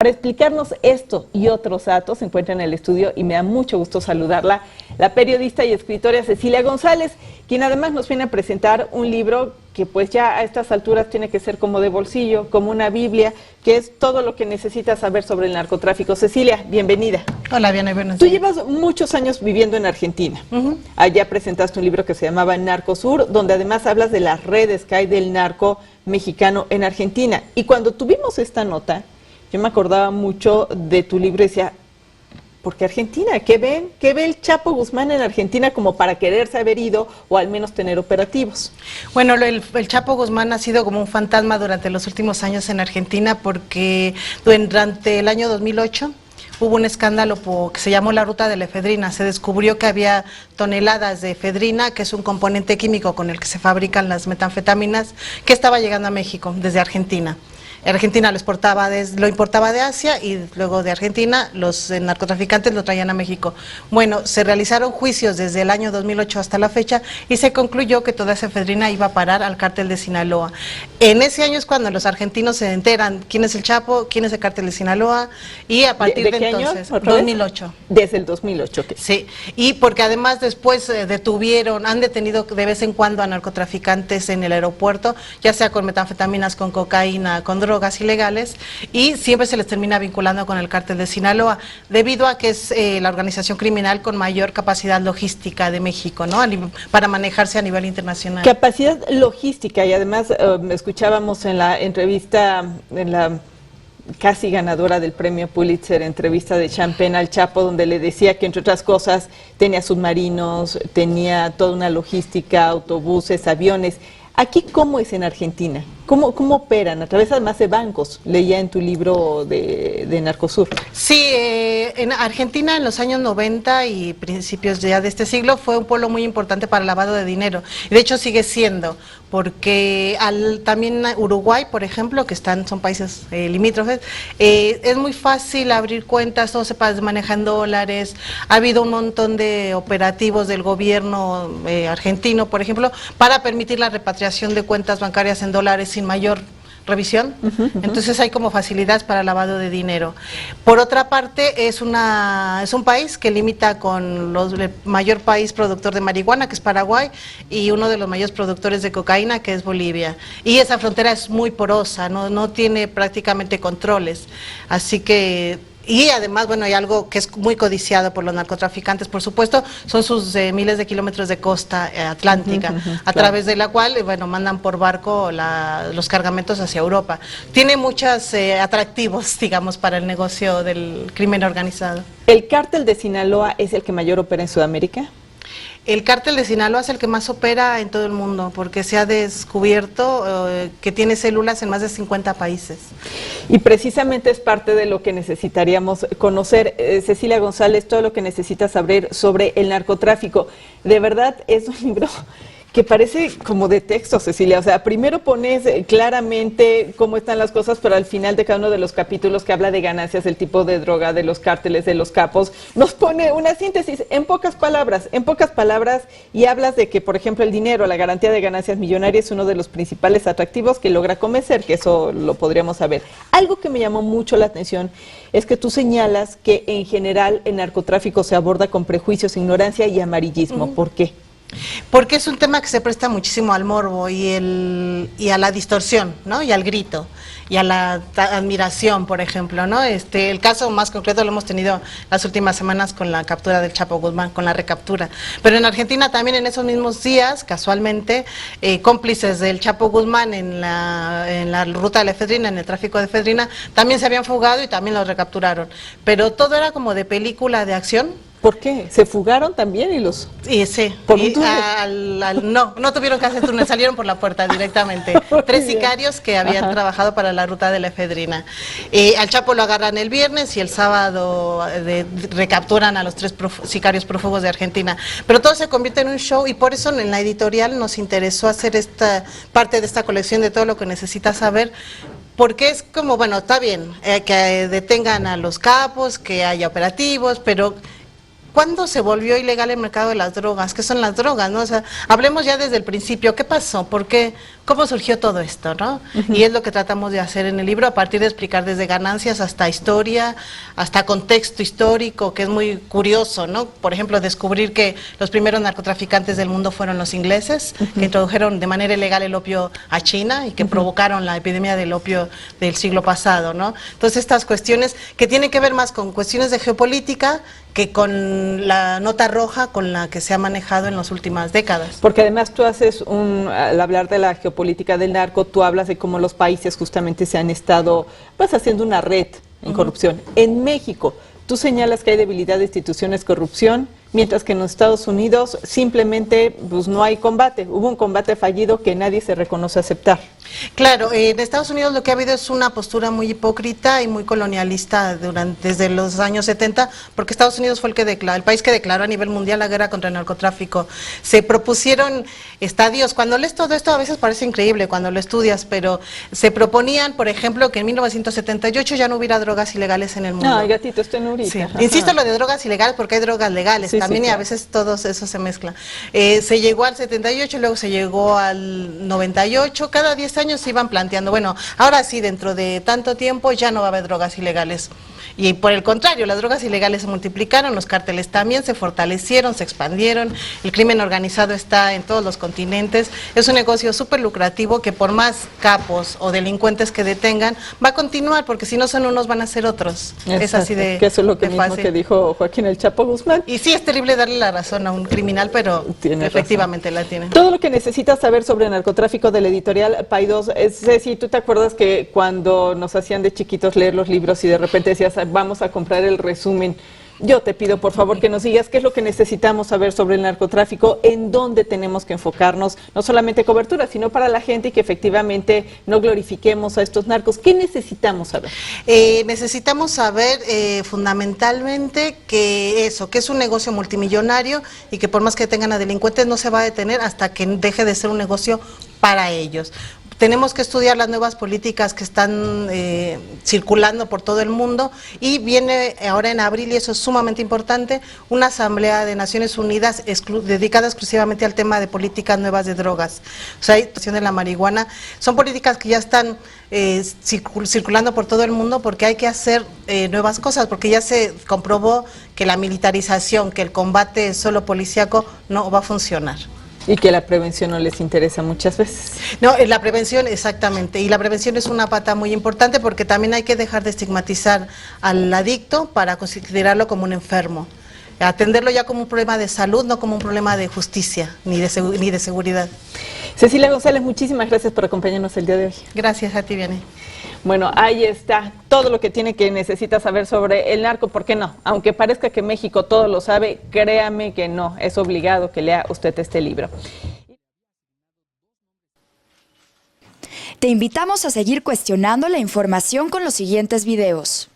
Para explicarnos esto y otros datos se encuentra en el estudio y me da mucho gusto saludarla, la periodista y escritora Cecilia González, quien además nos viene a presentar un libro que pues ya a estas alturas tiene que ser como de bolsillo, como una Biblia, que es todo lo que necesitas saber sobre el narcotráfico. Cecilia, bienvenida. Hola, bien, buenos días. Tú llevas muchos años viviendo en Argentina. Allá presentaste un libro que se llamaba Narcosur, donde además hablas de las redes que hay del narco mexicano en Argentina. Y cuando tuvimos esta nota, yo me acordaba mucho de tu libro y decía, ¿por qué Argentina? ¿Qué ven? ¿Qué ve el Chapo Guzmán en Argentina como para quererse haber ido o al menos tener operativos? Bueno, el Chapo Guzmán ha sido como un fantasma durante los últimos años en Argentina porque durante el año 2008 hubo un escándalo que se llamó la ruta de la efedrina. Se descubrió que había toneladas de efedrina, que es un componente químico con el que se fabrican las metanfetaminas, que estaba llegando a México desde Argentina. Argentina lo importaba de Asia y luego de Argentina los narcotraficantes lo traían a México. Bueno, se realizaron juicios desde el año 2008 hasta la fecha y se concluyó que toda esa efedrina iba a parar al cártel de Sinaloa. En ese año es cuando los argentinos se enteran quién es el Chapo, quién es el cártel de Sinaloa y a partir de entonces, 2008. Desde el 2008. ¿Qué? Sí, y porque además después han detenido de vez en cuando a narcotraficantes en el aeropuerto, ya sea con metanfetaminas, con cocaína, con drogas ilegales, y siempre se les termina vinculando con el cártel de Sinaloa, debido a que es la organización criminal con mayor capacidad logística de México, ¿no? Para manejarse a nivel internacional. Capacidad logística, y además escuchábamos en la entrevista, en la casi ganadora del premio Pulitzer, entrevista de Champagne al Chapo, donde le decía que entre otras cosas tenía submarinos, tenía toda una logística, autobuses, aviones. ¿Aquí cómo es en Argentina? ¿Cómo operan? A través además de bancos, leía en tu libro de Narcosur. Sí, en Argentina en los años 90 y principios ya de este siglo fue un pueblo muy importante para el lavado de dinero. Y de hecho sigue siendo, porque también Uruguay, por ejemplo, que son países limítrofes, es muy fácil abrir cuentas, todo se maneja en dólares. Ha habido un montón de operativos del gobierno argentino, por ejemplo, para permitir la repatriación de cuentas bancarias en dólares sin mayor revisión. Entonces hay como facilidades para lavado de dinero. Por otra parte, es un país que limita con el mayor país productor de marihuana, que es Paraguay, y uno de los mayores productores de cocaína, que es Bolivia. Y esa frontera es muy porosa, no tiene prácticamente controles. Así que... Y además, bueno, hay algo que es muy codiciado por los narcotraficantes, por supuesto, son sus miles de kilómetros de costa atlántica, a través de la cual, bueno, mandan por barco los cargamentos hacia Europa. Tiene muchos atractivos, digamos, para el negocio del crimen organizado. ¿El cártel de Sinaloa es el que mayor opera en Sudamérica? El cártel de Sinaloa es el que más opera en todo el mundo, porque se ha descubierto que tiene células en más de 50 países. Y precisamente es parte de lo que necesitaríamos conocer, Cecilia González, todo lo que necesitas saber sobre el narcotráfico. De verdad es un libro que parece como de texto, Cecilia. O sea, primero pones claramente cómo están las cosas, pero al final de cada uno de los capítulos que habla de ganancias, el tipo de droga, de los cárteles, de los capos, nos pone una síntesis en pocas palabras, y hablas de que, por ejemplo, el dinero, la garantía de ganancias millonarias es uno de los principales atractivos que logra convencer, que eso lo podríamos saber. Algo que me llamó mucho la atención es que tú señalas que en general el narcotráfico se aborda con prejuicios, ignorancia y amarillismo. ¿Por qué? Porque es un tema que se presta muchísimo al morbo y a la distorsión, ¿no? Y al grito y a la admiración, por ejemplo, ¿no? El caso más concreto lo hemos tenido las últimas semanas con la captura del Chapo Guzmán, con la recaptura. Pero en Argentina también en esos mismos días, casualmente, cómplices del Chapo Guzmán en la ruta de la efedrina, en el tráfico de efedrina, también se habían fugado y también los recapturaron. Pero todo era como de película de acción. ¿Por qué? ¿Se fugaron también y los...? Sí, no tuvieron que hacer túnel, salieron por la puerta directamente. 3 sicarios que habían trabajado para la ruta de la efedrina. Al Chapo lo agarran el viernes y el sábado recapturan a los 3 sicarios prófugos de Argentina. Pero todo se convierte en un show y por eso en la editorial nos interesó hacer esta parte de esta colección de todo lo que necesitas saber. Porque es como, bueno, está bien que detengan a los capos, que haya operativos, pero ¿cuándo se volvió ilegal el mercado de las drogas? ¿Qué son las drogas, no? O sea, hablemos ya desde el principio. ¿Qué pasó? ¿Por qué cómo surgió todo esto, ¿no? Y es lo que tratamos de hacer en el libro, a partir de explicar desde ganancias hasta historia, hasta contexto histórico, que es muy curioso, ¿no? Por ejemplo, descubrir que los primeros narcotraficantes del mundo fueron los ingleses, que introdujeron de manera ilegal el opio a China y que provocaron la epidemia del opio del siglo pasado, ¿no? Entonces, estas cuestiones que tienen que ver más con cuestiones de geopolítica que con la nota roja con la que se ha manejado en las últimas décadas. Porque además tú haces al hablar de la geopolítica del narco, tú hablas de cómo los países justamente se han estado pues haciendo una red en corrupción. En México, tú señalas que hay debilidad de instituciones, corrupción, mientras que en los Estados Unidos simplemente pues no hay combate. Hubo un combate fallido que nadie se reconoce aceptar. Claro, en Estados Unidos lo que ha habido es una postura muy hipócrita y muy colonialista desde los años 70, porque Estados Unidos fue el país que declaró a nivel mundial la guerra contra el narcotráfico. Se propusieron estadios, cuando lees todo esto a veces parece increíble cuando lo estudias, pero se proponían, por ejemplo, que en 1978 ya no hubiera drogas ilegales en el mundo. No, gatito, estoy nurita. Sí. Insisto lo de drogas ilegales porque hay drogas legales también, y a veces todo eso se mezcla. Se llegó al 78, luego se llegó al 98, cada 10 años se iban planteando, bueno, ahora sí, dentro de tanto tiempo ya no va a haber drogas ilegales. Y por el contrario, las drogas ilegales se multiplicaron, los cárteles también se fortalecieron, se expandieron, el crimen organizado está en todos los continentes, es un negocio súper lucrativo que por más capos o delincuentes que detengan, va a continuar, porque si no son unos van a ser otros. Exacto, es así de que eso es lo que mismo fácil. que dijo Joaquín El Chapo Guzmán. Y sí, es terrible darle la razón a un criminal, pero efectivamente la tiene. Todo lo que necesitas saber sobre narcotráfico de la editorial Paidós. Ceci, ¿tú te acuerdas que cuando nos hacían de chiquitos leer los libros y de repente decías, vamos a comprar el resumen? Yo te pido, por favor, que nos digas qué es lo que necesitamos saber sobre el narcotráfico, en dónde tenemos que enfocarnos, no solamente cobertura, sino para la gente y que efectivamente no glorifiquemos a estos narcos. ¿Qué necesitamos saber? Necesitamos saber fundamentalmente que es un negocio multimillonario y que por más que tengan a delincuentes no se va a detener hasta que deje de ser un negocio para ellos. Tenemos que estudiar las nuevas políticas que están circulando por todo el mundo, y viene ahora en abril, y eso es sumamente importante, una asamblea de Naciones Unidas dedicada exclusivamente al tema de políticas nuevas de drogas. O sea, la situación de la marihuana, son políticas que ya están circulando por todo el mundo, porque hay que hacer nuevas cosas, porque ya se comprobó que la militarización, que el combate solo policíaco no va a funcionar. Y que la prevención no les interesa muchas veces. No, la prevención, exactamente, y la prevención es una pata muy importante, porque también hay que dejar de estigmatizar al adicto para considerarlo como un enfermo, atenderlo ya como un problema de salud, no como un problema de justicia ni de seguridad. Cecilia González, muchísimas gracias por acompañarnos el día de hoy. Gracias a ti, Vianney. Bueno, ahí está todo lo que necesita saber sobre el narco. ¿Por qué no? Aunque parezca que México todo lo sabe, créame que no, es obligado que lea usted este libro. Te invitamos a seguir cuestionando la información con los siguientes videos.